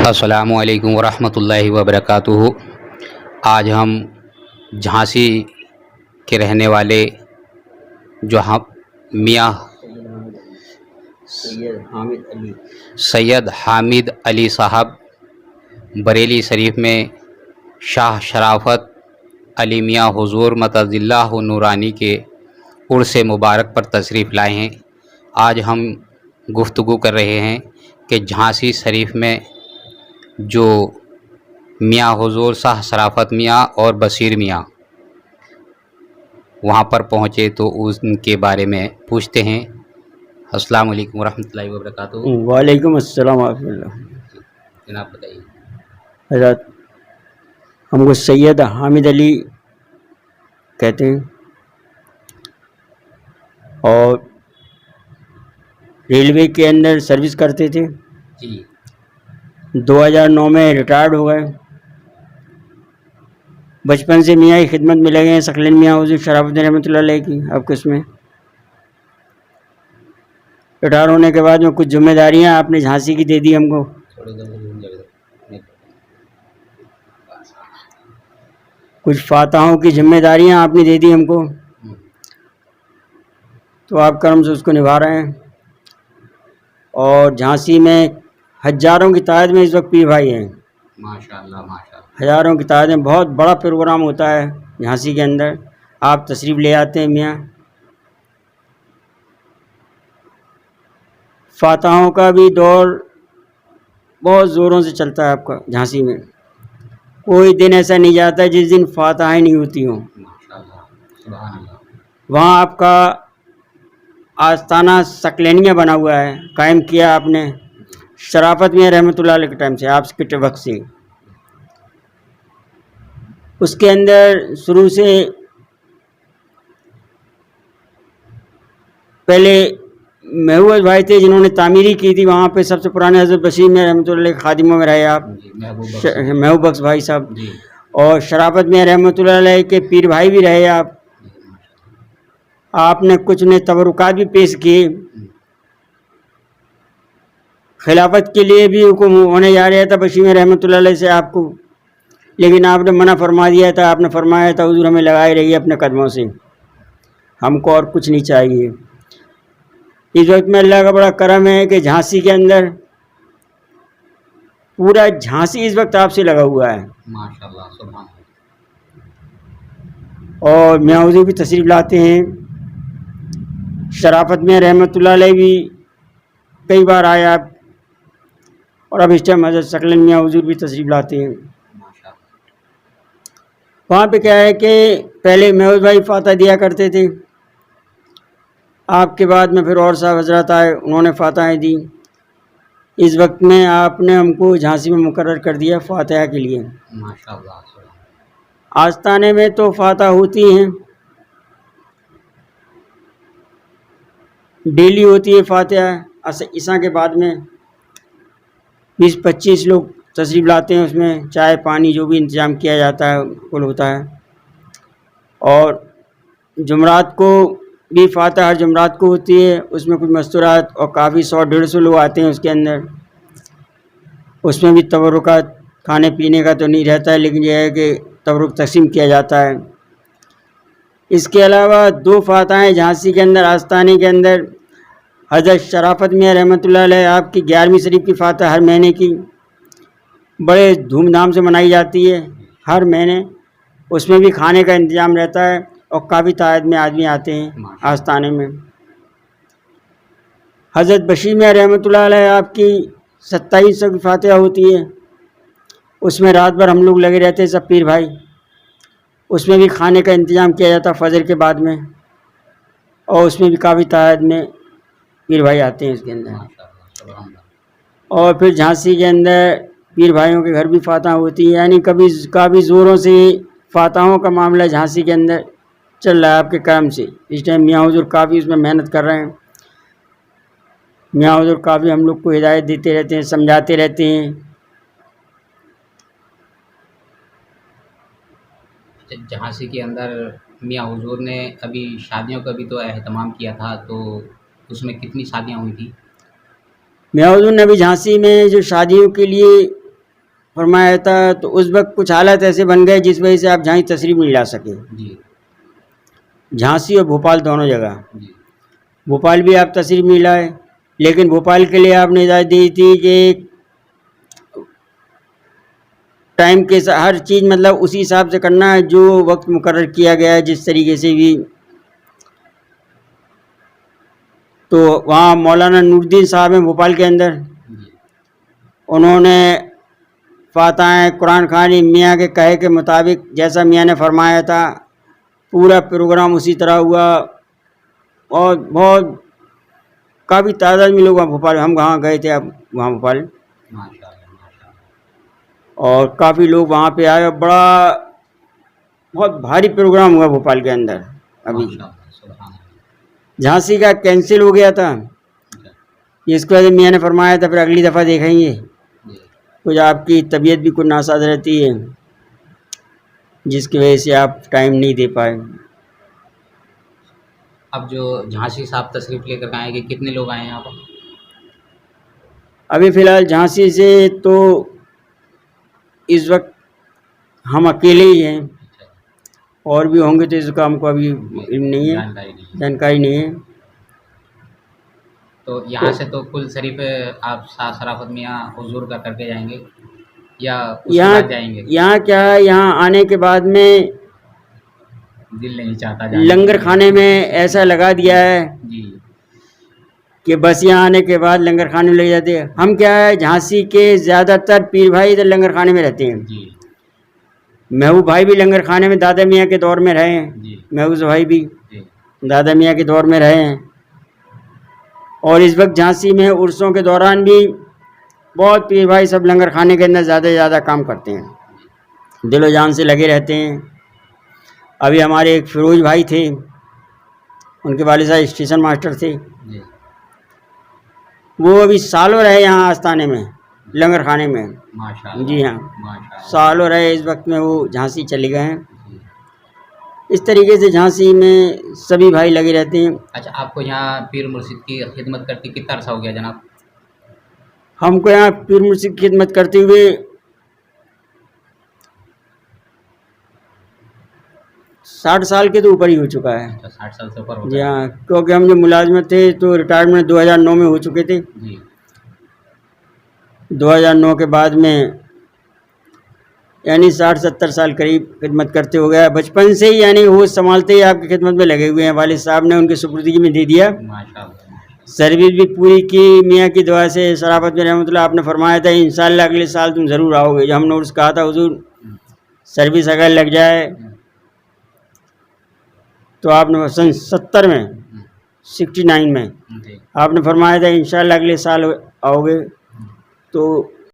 अस्सलामु अलैकुम वरहमतुल्लाहि वबरकातुहू। आज हम झांसी के रहने वाले जो हम मियाँ सैयद हामिद अली साहब बरेली शरीफ में शाह शराफत अली मियाँ हुजूर मतज़िल्लाहु नूरानी के उर्स मुबारक पर तशरीफ़ लाए हैं। आज हम गुफ्तगू कर रहे हैं कि झांसी शरीफ में जो मियाँ हुजूर शाह शराफत मियाँ और बशीर मियाँ वहाँ पर पहुँचे तो उनके बारे में पूछते हैं। अस्सलाम वालेकुम वरहमतुल्लाहि वबरकातुहू। वालेकुम अस्सलाम वरहमतुल्लाह। जनाब बताइए। हज़रत हमको सैयद हामिद अली कहते हैं और रेलवे के अंदर सर्विस करते थे जी। 2009 में रिटायर्ड हो गए। बचपन से मियाँ की खिदमत में लगे हैं, सकलन मियाँ हुजूर शराफत रहमतुल्लाह अलैह की। अब किसमें रिटायर होने के बाद में कुछ जिम्मेदारियाँ आपने झांसी की दे दी हमको। कुछ फातहों की जिम्मेदारियाँ आपने दे दी हमको, तो आप कर्म से उसको निभा रहे हैं। और झांसी में हज़ारों की तादाद में इस वक्त पीर भाई हैं। माशाअल्लाह माशाअल्लाह। हज़ारों की तादाद में बहुत बड़ा प्रोग्राम होता है झांसी के अंदर। आप तशरीफ़ ले आते हैं मियाँ। फातहों का भी दौर बहुत ज़ोरों से चलता है आपका झांसी में। कोई दिन ऐसा नहीं जाता जिस दिन फातहाएँ नहीं होती हों। वहाँ आपका आस्ताना सकलैनिया बना हुआ है, कायम किया आपने शराफत मियाँ रहमतुल्लाह अलैह के टाइम से, आपके वक्त से। उसके अंदर शुरू से पहले महबूब भाई थे जिन्होंने तामीरी की थी। वहाँ पे सबसे पुराने हज़रत बशीर मियाँ रहमतुल्लाह अलैह खादिमों में रहे आप, महबूब बख्श भाई साहब। और शराफत मियाँ रहमतुल्लाह अलैह के पीर भाई भी रहे आप। आपने कुछ ने तबरुकात भी पेश किए। खिलाफत के लिए भी हुक्म होने जा रहा था बशीर मियाँ रहमतुल्लाह अलैह से आपको, लेकिन आपने मना फरमा दिया था। आपने फरमाया था हुजूर हमें लगाए रहिए अपने कदमों से, हमको और कुछ नहीं चाहिए। इस वक्त में अल्लाह का बड़ा करम है कि झांसी के अंदर पूरा झांसी इस वक्त आपसे लगा हुआ है माशाअल्लाह सुभान। और मियाँ हुजूर भी तशरीफ़ लाते हैं। शराफत मियाँ रहमतुल्लाह अलैह भी कई बार आए आप, और अब इस टाइम हज़रत सकलन मियाँ हुजूर भी तशरीफ़ लाते हैं। वहाँ पे क्या है कि पहले महबूब भाई फातह दिया करते थे, आपके बाद में फिर और साहब हजरत आए, उन्होंने फातहें दी। इस वक्त में आपने हमको झांसी में मुकर्रर कर दिया फातहा के लिए। माशाअल्लाह। आस्ताने में तो फातह होती हैं, डेली होती है फातहा। ईसा के बाद में 20-25 लोग तशरीफ़ लाते हैं, उसमें चाय पानी जो भी इंतज़ाम किया जाता है कुल होता है। और जुमरात को भी फातहा हर जुमरात को होती है, उसमें कुछ मस्तूरात और काफ़ी 100-150 लोग आते हैं उसके अंदर। उसमें भी तबरुकात खाने पीने का तो नहीं रहता है, लेकिन यह है कि तबरुक तकसीम किया जाता है। इसके अलावा 2 फातहाएँ झांसी के अंदर आस्ताने के अंदर हज़रत शराफत मियाँ रहमतुल्लाह अलैह आपकी 11वीं शरीफ की फातहा हर महीने की बड़े धूमधाम से मनाई जाती है हर महीने। उसमें भी खाने का इंतज़ाम रहता है और काफ़ी तादाद में आदमी आते हैं आस्ताने में। हज़रत बशीर मियाँ रहमतुल्लाह अलैह आपकी 2700 की फातहा होती है, उसमें रात भर हम लोग लगे रहते हैं सब पीर भाई। उसमें भी खाने का इंतज़ाम किया जाता है फजर के बाद में, और उसमें भी काफ़ी तादाद में पीर भाई आते हैं इसके अंदर। और फिर झांसी के अंदर पीर भाइयों के घर भी फातहा होती है, यानी कभी काफ़ी ज़ोरों से फातहों का मामला झांसी के अंदर चल रहा है आपके काम से। इस टाइम मियाँ हुजूर काफ़ी उसमें मेहनत कर रहे हैं। मियाँ हुजूर काफ़ी हम लोग को हिदायत देते रहते हैं, समझाते रहते हैं। झांसी के अंदर मियाँ हुजूर ने अभी शादियों का भी तो एहतमाम किया था, तो उसमें कितनी शादियाँ हुई थी? मियाँ हुजूर ने अभी झांसी में जो शादियों के लिए फरमाया था, तो उस वक्त कुछ हालात ऐसे बन गए जिस वजह से आप झांसी तशरीफ नहीं ला सके। जी झांसी और भोपाल दोनों जगह। जी भोपाल भी आप तशरीफ नहीं लाए, लेकिन भोपाल के लिए आपने इजाज़त दी थी कि टाइम के हर चीज़ मतलब उसी हिसाब से करना है जो वक्त मुकर्रर किया गया है जिस तरीके से भी। तो वहाँ मौलाना नूरुद्दीन साहब हैं भोपाल के अंदर, जी उन्होंने फातहा कुरान खानी मियाँ के कहे के मुताबिक जैसा मियाँ ने फरमाया था पूरा प्रोग्राम उसी तरह हुआ। और बहुत काफ़ी तादाद में लोग वहाँ भोपाल, हम वहाँ गए थे अब वहाँ भोपाल, माशाल्लाह माशाल्लाह। और काफ़ी लोग वहाँ पे आए और बड़ा बहुत भारी प्रोग्राम हुआ भोपाल के अंदर। अभी माशाल्लाह सुभान अल्लाह। झांसी का कैंसिल हो गया था, जी इसके बाद मियाँ ने फरमाया था फिर अगली दफ़ा देखेंगे, जी कुछ आपकी तबीयत भी कुछ नासाज रहती है जिसकी वजह से आप टाइम नहीं दे पाए। अब जो झांसी साहब तशरीफ लेकर आएंगे, कितने लोग आए हैं यहाँ पर? अभी फ़िलहाल झांसी से तो इस वक्त हम अकेले ही हैं, अच्छा, और भी होंगे तो इसका हमको अभी इल्म नहीं है, जानकारी नहीं है। जानकारी नहीं है। तो यहाँ से तो कुल शरीफ आप शाह शराफत मियाँ हुजूर का करके जाएंगे या उसके यहाँ बाद जाएंगे? यहाँ क्या है, यहाँ आने के बाद में दिल नहीं चाहता जाने लंगर के खाने में ऐसा लगा दिया है लिए। जी कि बस यहाँ आने के बाद लंगर खाने में ले जाते हैं। हम क्या है, झांसी के ज़्यादातर पीर भाई इधर लंगर खाने में रहते हैं। जी महबूब भाई भी लंगर खाने में दादा मियाँ के दौर में रहे हैं, जी महबूब भाई भी जी दादा मियाँ के दौर में रहे हैं। और इस वक्त झांसी में उर्सों के दौरान भी बहुत पीर भाई सब लंगर खाने के अंदर ज़्यादा से ज़्यादा काम करते हैं, दिलो जान से लगे रहते हैं। अभी हमारे एक फिरोज भाई थे, उनके वालिद साहब स्टेशन मास्टर थे, जी वो अभी सालों रहे यहाँ आस्थाने में लंगर खाने में। माशाल्लाह। जी हाँ, माशाल्लाह। सालों रहे, इस वक्त में वो झांसी चले गए हैं। जी। इस तरीके से झांसी में सभी भाई लगे रहते हैं। अच्छा, आपको यहाँ पीर मुर्शिद की खिदमत करती कितना अर्सा हो गया जनाब? हमको यहाँ पीर मुर्शिद की खिदमत करते हुए 60 साल के तो ऊपर ही हो चुका है। अच्छा, 60 साल से ऊपर हो जी गया। हाँ, क्योंकि हम जब मुलाजमत थे तो रिटायरमेंट 2009 में हो चुके थे। जी 2009 के बाद में यानी 60-70 साल करीब खिदमत करते हो गया। बचपन से ही यानी होश संभालते ही आपकी खिदमत में लगे हुए हैं। वालिद साहब ने उनकी सुपुर्दगी में दे दिया, माशाल्लाह। सर्विस भी पूरी की मियाँ की दुआ से। शराफत में रहमतुल्लाह आपने फरमाया था इंशाअल्लाह अगले साल तुम ज़रूर आओगे। जब हमने उससे कहा था हुजूर सर्विस अगर लग जाए तो आपने सन 70 में 69 में जी आपने फरमाया था इंशाअल्लाह अगले साल आओगे। तो